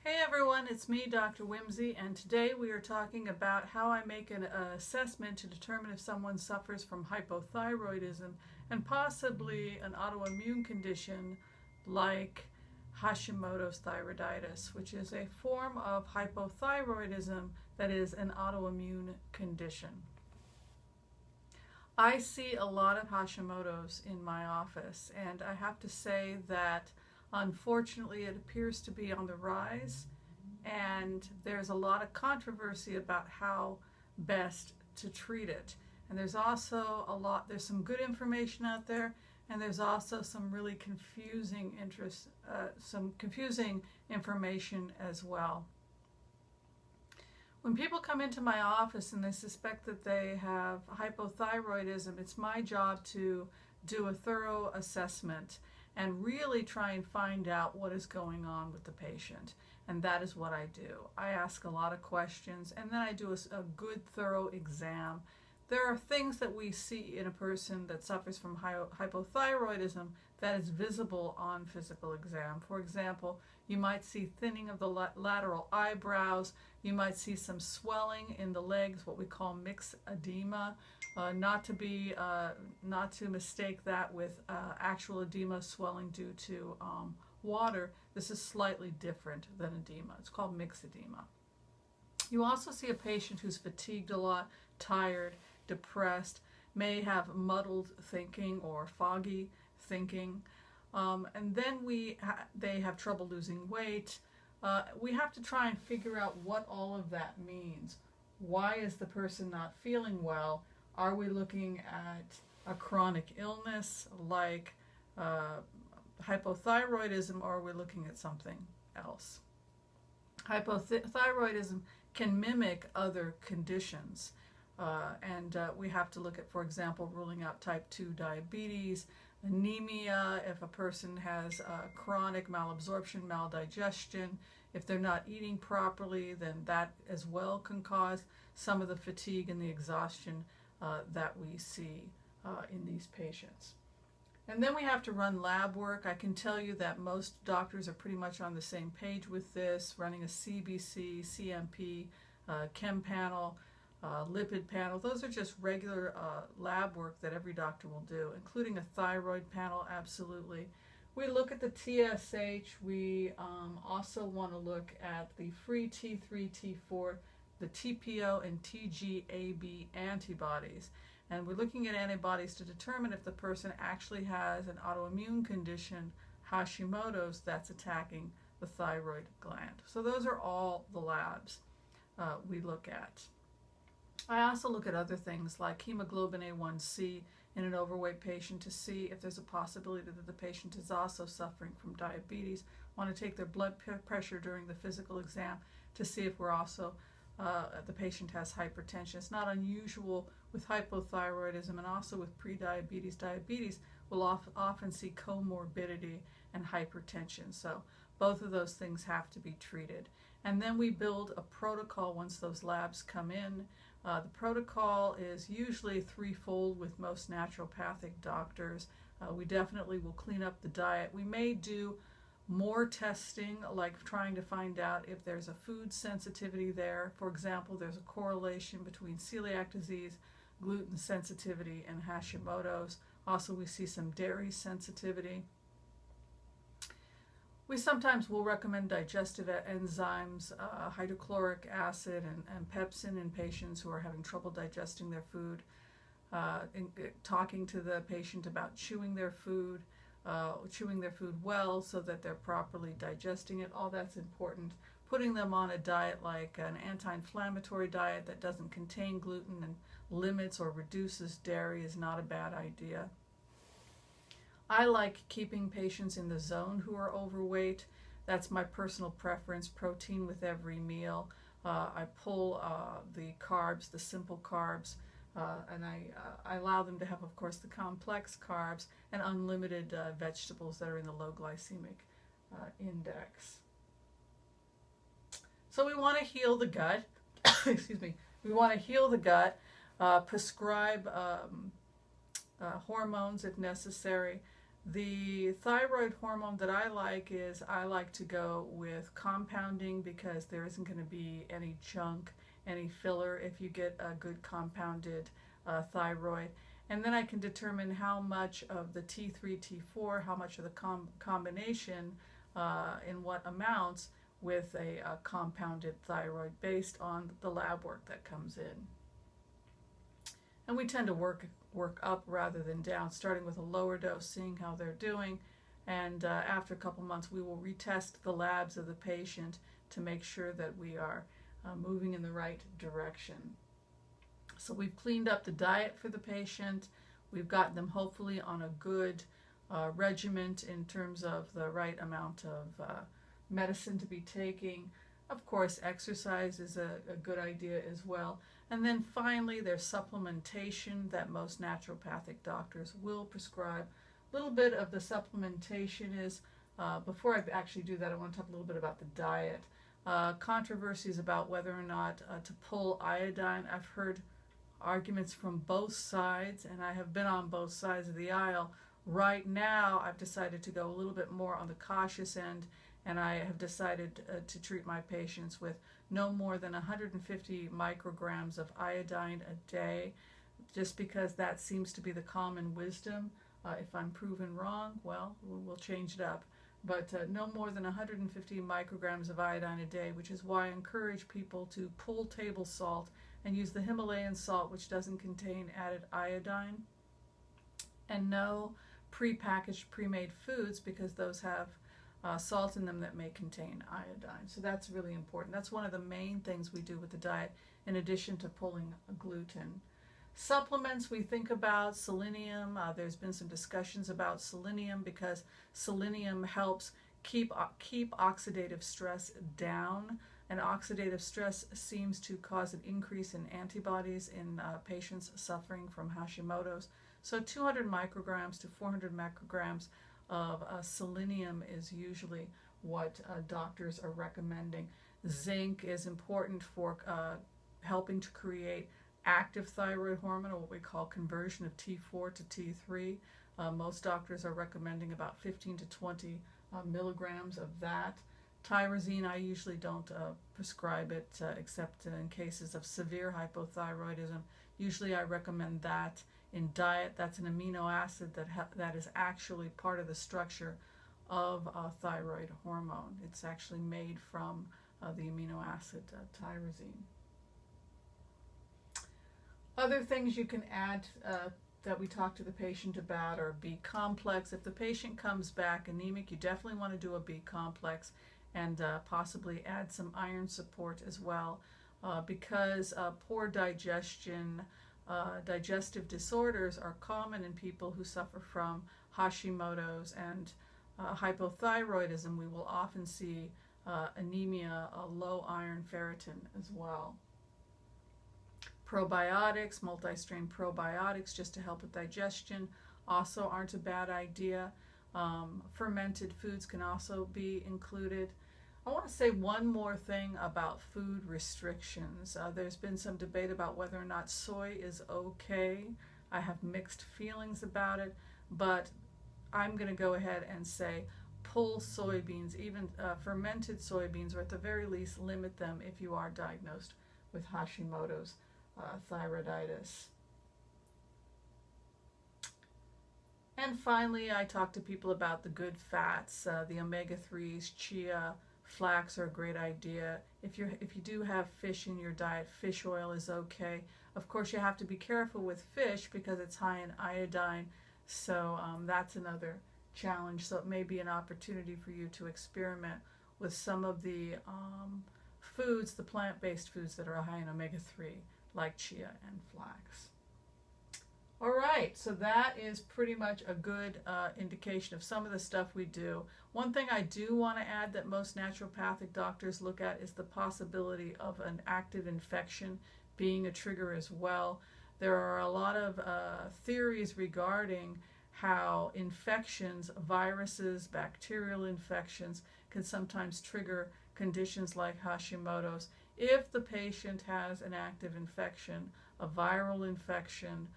Hey everyone, it's me, Dr. Whimsy, and today we are talking about how I make an assessment to determine if someone suffers from hypothyroidism and possibly an autoimmune condition like Hashimoto's thyroiditis, which is a form of hypothyroidism that is an autoimmune condition. I see a lot of Hashimoto's in my office, and I have to say that unfortunately it appears to be on the rise, and there's a lot of controversy about how best to treat it. And there's also there's some good information out there, and there's also some really confusing confusing information as well. When people come into my office and they suspect that they have hypothyroidism, it's my job to do a thorough assessment and really try and find out what is going on with the patient. And that is what I do. I ask a lot of questions, and then I do a good, thorough exam. There are things that we see in a person that suffers from hypothyroidism that is visible on physical exam. For example, you might see thinning of the lateral eyebrows. You might see some swelling in the legs, what we call mixed edema. Not to mistake that with actual edema, swelling due to water. This is slightly different than edema. It's called mixed edema. You also see a patient who's fatigued a lot, tired, depressed, may have muddled thinking or foggy thinking, and then they have trouble losing weight. We have to try and figure out what all of that means. Why is the person not feeling well? Are we looking at a chronic illness like hypothyroidism, or are we looking at something else? Hypothyroidism can mimic other conditions, and we have to look at, for example, ruling out type 2 diabetes, anemia, if a person has chronic malabsorption, maldigestion. If they're not eating properly, then that as well can cause some of the fatigue and the exhaustion that we see in these patients. And then we have to run lab work. I can tell you that most doctors are pretty much on the same page with this, running a CBC, CMP, chem panel, lipid panel. Those are just regular lab work that every doctor will do, including a thyroid panel, absolutely. We look at the TSH. We also want to look at the free T3, T4, the TPO and TGAB antibodies. And we're looking at antibodies to determine if the person actually has an autoimmune condition, Hashimoto's, that's attacking the thyroid gland. So those are all the labs we look at. I also look at other things like hemoglobin A1C in an overweight patient to see if there's a possibility that the patient is also suffering from diabetes. I want to take their blood pressure during the physical exam to see if we're also the patient has hypertension. It's not unusual with hypothyroidism, and also with prediabetes. Diabetes will often see comorbidity and hypertension. So both of those things have to be treated. And then we build a protocol once those labs come in. The protocol is usually threefold with most naturopathic doctors. We definitely will clean up the diet. We may do more testing, like trying to find out if there's a food sensitivity there. For example, there's a correlation between celiac disease, gluten sensitivity, and Hashimoto's. Also, we see some dairy sensitivity. We sometimes will recommend digestive enzymes, hydrochloric acid and pepsin in patients who are having trouble digesting their food. Talking to the patient about chewing their food well so that they're properly digesting it. All that's important. Putting them on a diet like an anti-inflammatory diet that doesn't contain gluten and limits or reduces dairy is not a bad idea. I like keeping patients in the zone who are overweight. That's my personal preference, protein with every meal. I pull the carbs, the simple carbs, and I allow them to have, of course, the complex carbs and unlimited vegetables that are in the low glycemic index. So we want to heal the gut. Excuse me. We want to heal the gut, prescribe hormones if necessary, The thyroid hormone that I like is I like to go with compounding because there isn't going to be any junk, any filler if you get a good compounded thyroid. And then I can determine how much of the T3, T4, how much of the combination in what amounts with a compounded thyroid based on the lab work that comes in. And we tend to work up rather than down, starting with a lower dose, seeing how they're doing, and after a couple months we will retest the labs of the patient to make sure that we are moving in the right direction. So we've cleaned up the diet for the patient. We've gotten them hopefully on a good regimen in terms of the right amount of medicine to be taking. Of course, exercise is a good idea as well. And then finally, there's supplementation that most naturopathic doctors will prescribe. A little bit of the supplementation is, before I actually do that, I want to talk a little bit about the diet. Controversies about whether or not to pull iodine. I've heard arguments from both sides, and I have been on both sides of the aisle. Right now, I've decided to go a little bit more on the cautious end, and I have decided to treat my patients with no more than 150 micrograms of iodine a day, just because that seems to be the common wisdom. If I'm proven wrong, well, we'll change it up. But no more than 150 micrograms of iodine a day, which is why I encourage people to pull table salt and use the Himalayan salt, which doesn't contain added iodine, and no prepackaged, pre-made foods, because those have salt in them that may contain iodine. So that's really important. That's one of the main things we do with the diet, in addition to pulling gluten. Supplements, we think about selenium. There's been some discussions about selenium because selenium helps keep oxidative stress down. And oxidative stress seems to cause an increase in antibodies in patients suffering from Hashimoto's. So 200 micrograms to 400 micrograms of selenium is usually what doctors are recommending. Zinc is important for helping to create active thyroid hormone, or what we call conversion of T4 to T3. Most doctors are recommending about 15 to 20 milligrams of that. Tyrosine, I usually don't prescribe it except in cases of severe hypothyroidism. Usually I recommend that in diet. That's an amino acid that is actually part of the structure of thyroid hormone. It's actually made from the amino acid tyrosine. Other things you can add that we talk to the patient about are B complex. If the patient comes back anemic, you definitely want to do a B complex and possibly add some iron support as well, because poor digestion, digestive disorders are common in people who suffer from Hashimoto's and hypothyroidism. We will often see anemia, low iron, ferritin as well. Probiotics, multi-strain probiotics, just to help with digestion, also aren't a bad idea. Fermented foods can also be included. I want to say one more thing about food restrictions. There's been some debate about whether or not soy is okay. I have mixed feelings about it, but I'm going to go ahead and say pull soybeans, even fermented soybeans, or at the very least limit them if you are diagnosed with Hashimoto's thyroiditis. And finally, I talk to people about the good fats, the omega-3s, chia, flax are a great idea. If you do have fish in your diet, fish oil is okay. Of course, you have to be careful with fish because it's high in iodine, so that's another challenge. So it may be an opportunity for you to experiment with some of the foods, the plant-based foods that are high in omega-3, like chia and flax. All right, so that is pretty much a good indication of some of the stuff we do. One thing I do want to add that most naturopathic doctors look at is the possibility of an active infection being a trigger as well. There are a lot of theories regarding how infections, viruses, bacterial infections can sometimes trigger conditions like Hashimoto's. If the patient has an active infection, a viral infection,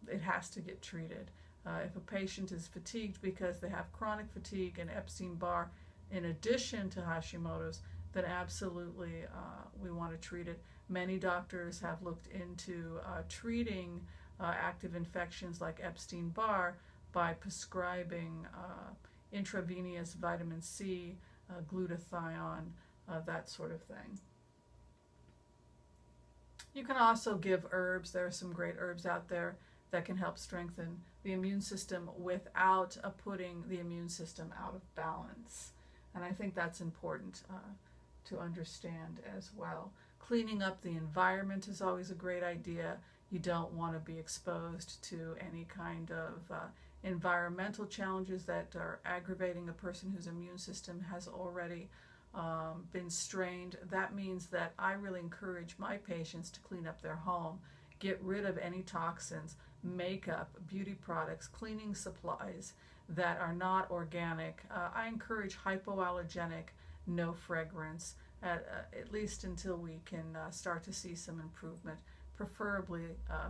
it has to get treated. If a patient is fatigued because they have chronic fatigue and Epstein-Barr in addition to Hashimoto's, then absolutely we want to treat it. Many doctors have looked into treating active infections like Epstein-Barr by prescribing intravenous vitamin C, glutathione, that sort of thing. You can also give herbs. There are some great herbs out there that can help strengthen the immune system without putting the immune system out of balance. And I think that's important to understand as well. Cleaning up the environment is always a great idea. You don't want to be exposed to any kind of environmental challenges that are aggravating a person whose immune system has already been strained. That means that I really encourage my patients to clean up their home, get rid of any toxins, makeup, beauty products, cleaning supplies that are not organic. I encourage hypoallergenic, no fragrance, at least until we can start to see some improvement, preferably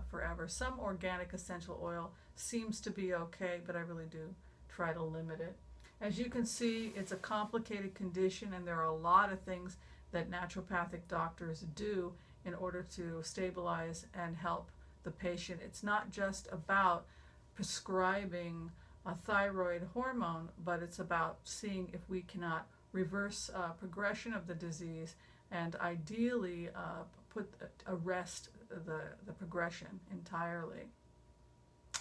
forever. Some organic essential oil seems to be okay, but I really do try to limit it. As you can see, it's a complicated condition, and there are a lot of things that naturopathic doctors do in order to stabilize and help the patient. It's not just about prescribing a thyroid hormone, but it's about seeing if we cannot reverse progression of the disease and ideally arrest the progression entirely.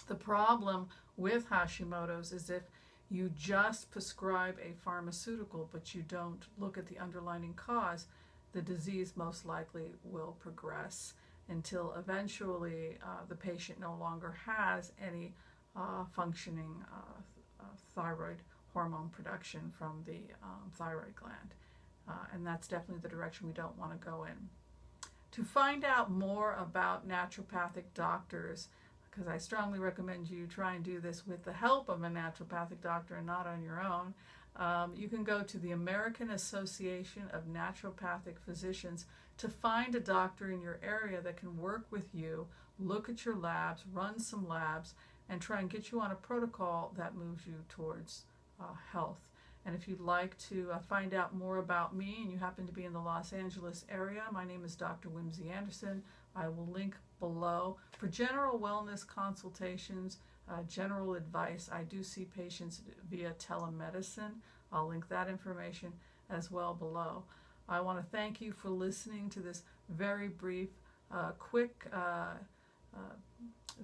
The problem with Hashimoto's is if you just prescribe a pharmaceutical but you don't look at the underlying cause, the disease most likely will progress until eventually the patient no longer has any functioning thyroid hormone production from the thyroid gland. And that's definitely the direction we don't want to go in. To find out more about naturopathic doctors, because I strongly recommend you try and do this with the help of a naturopathic doctor and not on your own, you can go to the American Association of Naturopathic Physicians to find a doctor in your area that can work with you, look at your labs, run some labs, and try and get you on a protocol that moves you towards health. And if you'd like to find out more about me and you happen to be in the Los Angeles area, my name is Dr. Whimsy Anderson. I will link below. For general wellness consultations, general advice, I do see patients via telemedicine. I'll link that information as well below. I want to thank you for listening to this very brief, quick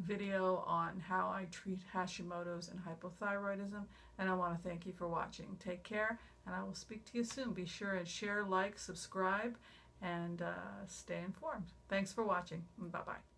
video on how I treat Hashimoto's and hypothyroidism, and I want to thank you for watching. Take care, and I will speak to you soon. Be sure and share, like, subscribe, and stay informed. Thanks for watching. Bye-bye.